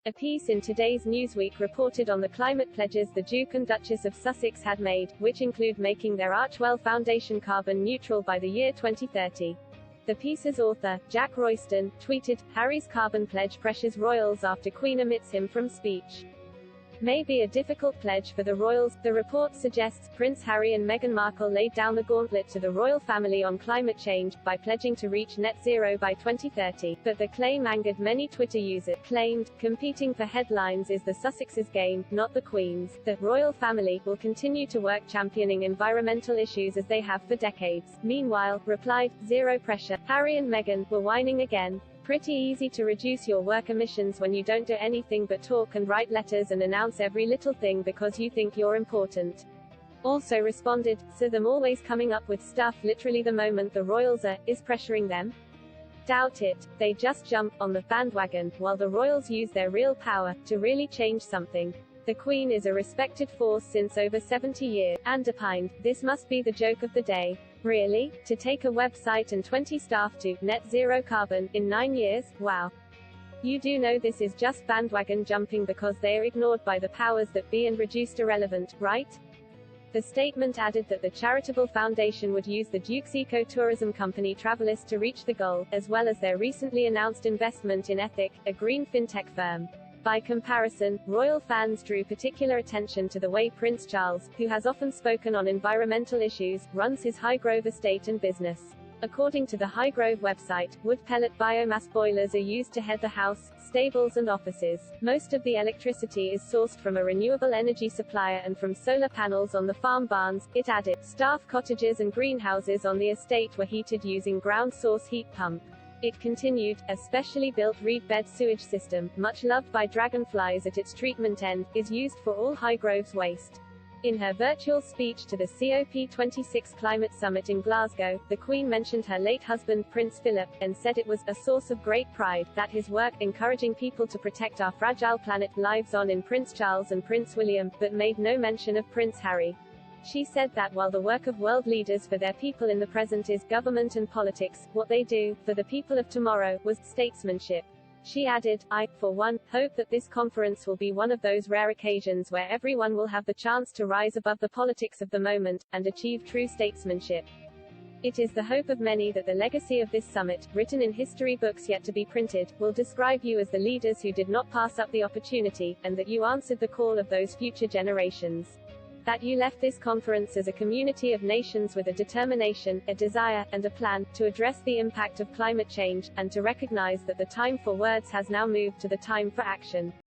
A piece in today's Newsweek reported on the climate pledges the Duke and Duchess of Sussex had made, which include making their Archewell Foundation carbon neutral by the year 2030. The piece's author, Jack Royston, tweeted, "Harry's carbon pledge pressures royals after Queen omits him from speech. May be a difficult pledge for the royals." The report suggests Prince Harry and Meghan Markle laid down the gauntlet to the royal family on climate change, by pledging to reach net zero by 2030. But the claim angered many Twitter users, claimed, "Competing for headlines is the Sussexes' game, not the Queen's. The royal family will continue to work championing environmental issues as they have for decades." Meanwhile, replied, "Zero pressure. Harry and Meghan were whining again. Pretty easy to reduce your work emissions when you don't do anything but talk and write letters and announce every little thing because you think you're important." Also responded, "So them always coming up with stuff literally the moment the royals is pressuring them? Doubt it. They just jump on the bandwagon, while the royals use their real power to really change something. The Queen is a respected force since over 70 years, and opined, this must be the joke of the day. Really? To take a website and 20 staff to net zero carbon in 9 years? Wow. You do know this is just bandwagon jumping because they are ignored by the powers that be and reduced irrelevant, right?" The statement added that the charitable foundation would use the Duke's eco-tourism company Travelist to reach the goal, as well as their recently announced investment in Ethic, a green fintech firm. By comparison, royal fans drew particular attention to the way Prince Charles, who has often spoken on environmental issues, runs his Highgrove estate and business. According to the Highgrove website, wood pellet biomass boilers are used to heat the house, stables and offices. Most of the electricity is sourced from a renewable energy supplier and from solar panels on the farm barns. It added, staff cottages and greenhouses on the estate were heated using ground source heat pump. It continued, a specially built reed bed sewage system, much loved by dragonflies at its treatment end, is used for all Highgrove's waste. In her virtual speech to the COP26 Climate Summit in Glasgow, the Queen mentioned her late husband Prince Philip, and said it was a source of great pride that his work, encouraging people to protect our fragile planet, lives on in Prince Charles and Prince William, but made no mention of Prince Harry. She said that while the work of world leaders for their people in the present is government and politics, what they do, for the people of tomorrow, was statesmanship. She added, "I, for one, hope that this conference will be one of those rare occasions where everyone will have the chance to rise above the politics of the moment, and achieve true statesmanship. It is the hope of many that the legacy of this summit, written in history books yet to be printed, will describe you as the leaders who did not pass up the opportunity, and that you answered the call of those future generations. That you left this conference as a community of nations with a determination, a desire, and a plan, to address the impact of climate change, and to recognize that the time for words has now moved to the time for action."